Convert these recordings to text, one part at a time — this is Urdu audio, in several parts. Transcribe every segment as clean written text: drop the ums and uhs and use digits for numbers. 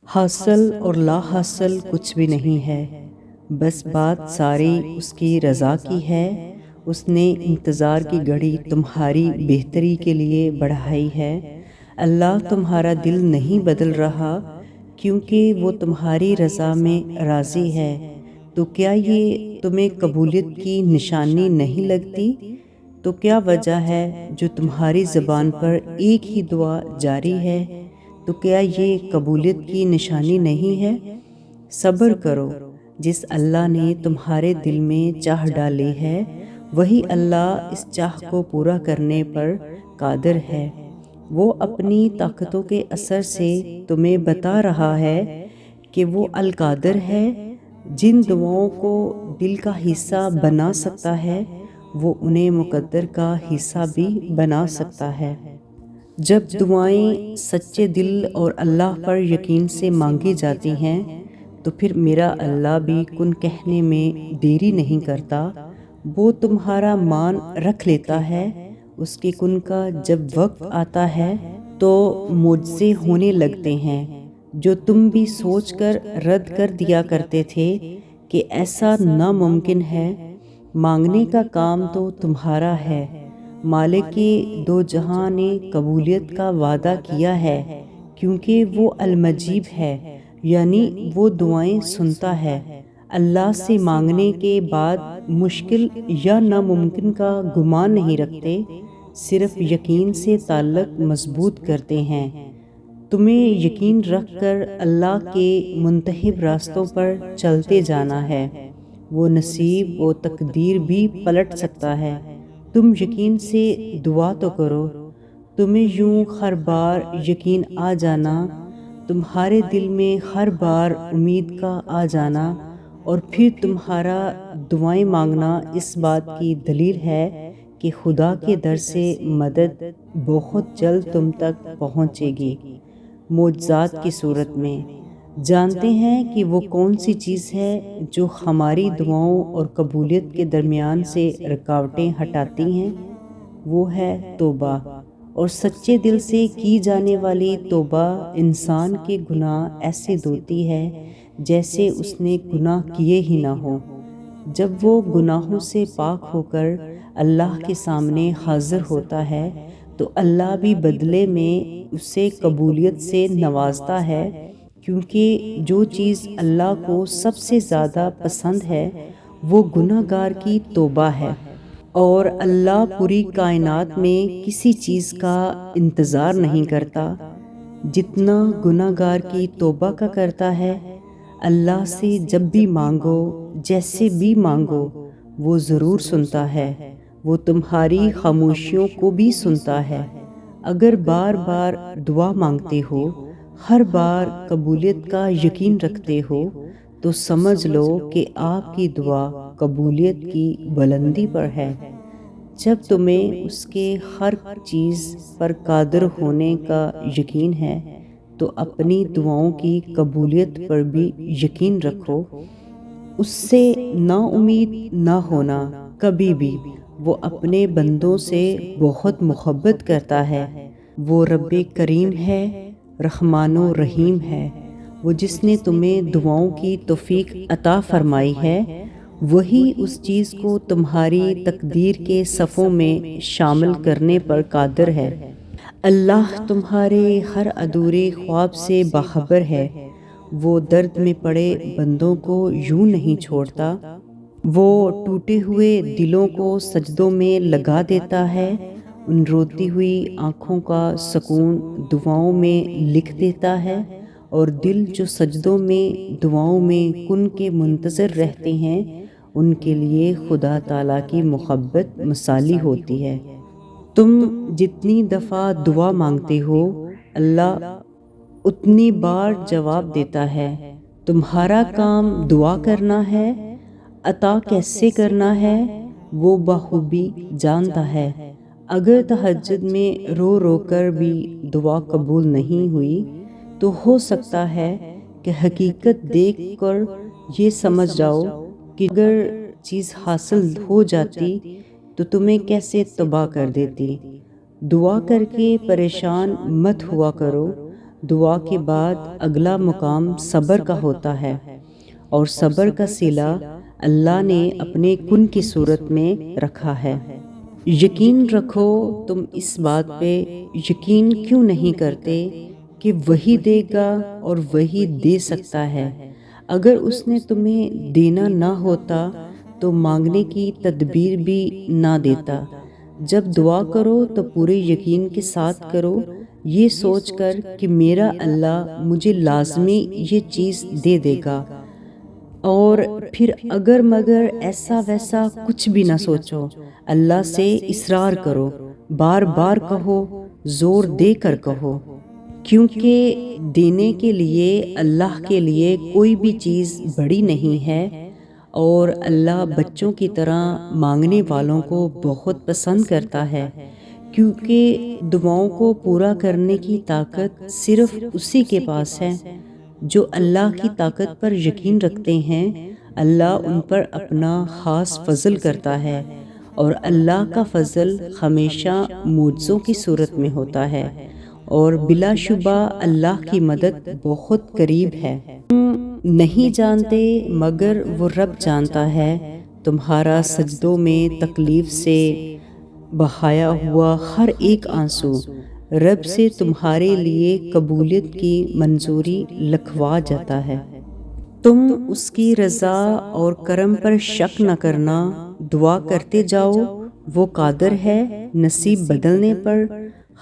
حاصل اور لا حاصل کچھ بھی نہیں ہے، بس بات ساری اس کی رضا کی ہے۔ اس نے انتظار کی گھڑی تمہاری بہتری کے لیے بڑھائی ہے۔ اللہ تمہارا دل نہیں بدل رہا کیونکہ وہ تمہاری رضا میں راضی ہے۔ تو کیا یہ تمہیں قبولیت کی نشانی نہیں لگتی؟ تو کیا وجہ ہے جو تمہاری زبان پر ایک ہی دعا جاری ہے؟ تو کیا یہ قبولیت کی نشانی نہیں ہے؟ صبر کرو، جس اللہ نے تمہارے دل میں چاہ ڈالی ہے وہی اللہ اس چاہ کو پورا کرنے پر قادر ہے۔ وہ اپنی طاقتوں کے اثر سے تمہیں بتا رہا ہے کہ وہ القادر ہے۔ جن دعاؤں کو دل کا حصہ بنا سکتا ہے وہ انہیں مقدر کا حصہ بھی بنا سکتا ہے۔ جب دعائیں سچے دل اور اللہ پر یقین سے مانگی جاتی ہیں تو پھر میرا اللہ بھی کن کہنے میں دیری نہیں کرتا۔ وہ تمہارا مان رکھ لیتا ہے۔ اس کے کن کا جب وقت آتا ہے تو معجزے ہونے لگتے ہیں جو تم بھی سوچ کر رد کر دیا کرتے تھے کہ ایسا ناممکن ہے۔ مانگنے کا کام تو تمہارا ہے۔ مالک دو جہاں نے قبولیت کا وعدہ کیا ہے کیونکہ وہ المجیب ہے، یعنی وہ دعائیں سنتا ہے۔ اللہ سے مانگنے کے بعد مشکل یا ناممکن کا گمان نہیں رکھتے، صرف یقین سے تعلق مضبوط کرتے ہیں۔ تمہیں یقین رکھ کر اللہ کے منتخب راستوں پر چلتے جانا ہے۔ وہ نصیب و تقدیر بھی پلٹ سکتا ہے۔ تم یقین سے دعا تو کرو۔ تمہیں یوں ہر بار یقین آ جانا، تمہارے دل میں ہر بار امید کا آ جانا اور پھر تمہارا دعائیں مانگنا اس بات کی دلیل ہے کہ خدا کے در سے مدد بہت جلد تم تک پہنچے گی، معجزات کی صورت میں۔ جانتے ہیں کہ وہ کون سی چیز ہے جو ہماری دعاؤں اور قبولیت کے درمیان سے رکاوٹیں ہٹاتی ہیں؟ وہ ہے توبہ، اور سچے دل سے کی جانے والی توبہ انسان کے گناہ ایسے دھوتی ہے جیسے اس نے گناہ کیے ہی نہ ہو۔ جب وہ گناہوں سے پاک ہو کر اللہ کے سامنے حاضر ہوتا ہے تو اللہ بھی بدلے میں اسے قبولیت سے نوازتا ہے، کیونکہ جو چیز اللہ کو سب سے زیادہ پسند ہے وہ گناہ گار کی توبہ ہے، اور اللہ پوری کائنات میں کسی چیز کا انتظار نہیں کرتا جتنا گناہ گار کی توبہ کا کرتا ہے۔ اللہ سے جب بھی مانگو، جیسے بھی مانگو، وہ ضرور سنتا ہے۔ وہ تمہاری خاموشیوں کو بھی سنتا ہے۔ اگر بار بار دعا مانگتے ہو، ہر بار قبولیت کا یقین رکھتے ہو، تو سمجھ لو کہ آپ کی دعا قبولیت کی بلندی پر ہے۔ جب تمہیں اس کے ہر چیز پر قادر ہونے کا یقین ہے تو اپنی دعاؤں کی قبولیت پر بھی یقین رکھو۔ اس سے نا امید نہ ہونا کبھی بھی۔ وہ اپنے بندوں سے بہت محبت کرتا ہے۔ وہ رب کریم ہے، رحمان و رحیم ہے۔ وہ جس نے تمہیں دعاؤں کی توفیق عطا فرمائی ہے وہی اس چیز کو تمہاری تقدیر کے صفوں میں شامل کرنے پر قادر ہے۔ اللہ تمہارے ہر ادھورے خواب سے باخبر ہے۔ وہ درد میں پڑے بندوں کو یوں نہیں چھوڑتا۔ وہ ٹوٹے ہوئے دلوں کو سجدوں میں لگا دیتا ہے۔ ان روتی ہوئی آنکھوں کا سکون دعاؤں میں لکھ دیتا ہے، اور دل جو سجدوں میں دعاؤں میں کن کے منتظر رہتے ہیں ان کے لیے خدا تعالیٰ کی محبت مثالی ہوتی ہے۔ تم جتنی دفعہ دعا مانگتے ہو اللہ اتنی بار جواب دیتا ہے۔ تمہارا کام دعا کرنا ہے، عطا کیسے کرنا ہے وہ بخوبی جانتا ہے۔ اگر تہجد میں رو رو کر بھی دعا قبول نہیں ہوئی تو ہو سکتا ہے کہ حقیقت دیکھ کر یہ سمجھ جاؤ کہ اگر چیز حاصل ہو جاتی تو تمہیں کیسے تباہ کر دیتی۔ دعا کر کے پریشان مت ہوا کرو، دعا کے بعد اگلا مقام صبر کا ہوتا ہے، اور صبر کا صلہ اللہ نے اپنے کن کی صورت میں رکھا ہے۔ یقین رکھو، تم اس بات پہ یقین کیوں نہیں کرتے کہ وہی دے گا اور وہی دے سکتا ہے۔ اگر اس نے تمہیں دینا نہ ہوتا تو مانگنے کی تدبیر بھی نہ دیتا۔ جب دعا کرو تو پورے یقین کے ساتھ کرو، یہ سوچ کر کہ میرا اللہ مجھے لازمی یہ چیز دے دے گا، اور پھر اگر مگر ایسا ویسا کچھ بھی نہ سوچو، اللہ سے اصرار کرو، بار بار کہو، زور دے کر کہو، کیونکہ دینے کے لیے اللہ کے لیے کوئی بھی چیز بڑی نہیں ہے، اور اللہ بچوں کی طرح مانگنے والوں کو بہت پسند کرتا ہے، کیونکہ دعاؤں کو پورا کرنے کی طاقت صرف اسی کے پاس ہے۔ جو اللہ کی طاقت پر یقین رکھتے ہیں، اللہ ان پر اپنا خاص فضل کرتا ہے، اور اللہ کا فضل ہمیشہ معجزوں کی صورت میں ہوتا ہے، اور بلا شبہ اللہ کی مدد بہت قریب ہے۔ تم نہیں جانتے مگر وہ رب جانتا ہے، تمہارا سجدوں میں تکلیف سے بہایا ہوا ہر ایک آنسو رب سے تمہارے لیے قبولیت کی منظوری لکھوا جاتا ہے۔ تم اس کی رضا اور کرم پر شک نہ کرنا، دعا کرتے جاؤ، وہ قادر ہے نصیب بدلنے پر،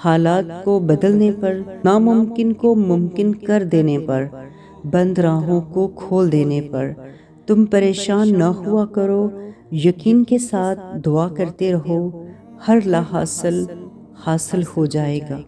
حالات کو بدلنے پر، ناممکن کو ممکن کر دینے پر، بند راہوں کو کھول دینے پر۔ تم پریشان نہ ہوا کرو، یقین کے ساتھ دعا کرتے رہو، ہر لا حاصل ہو جائے گا۔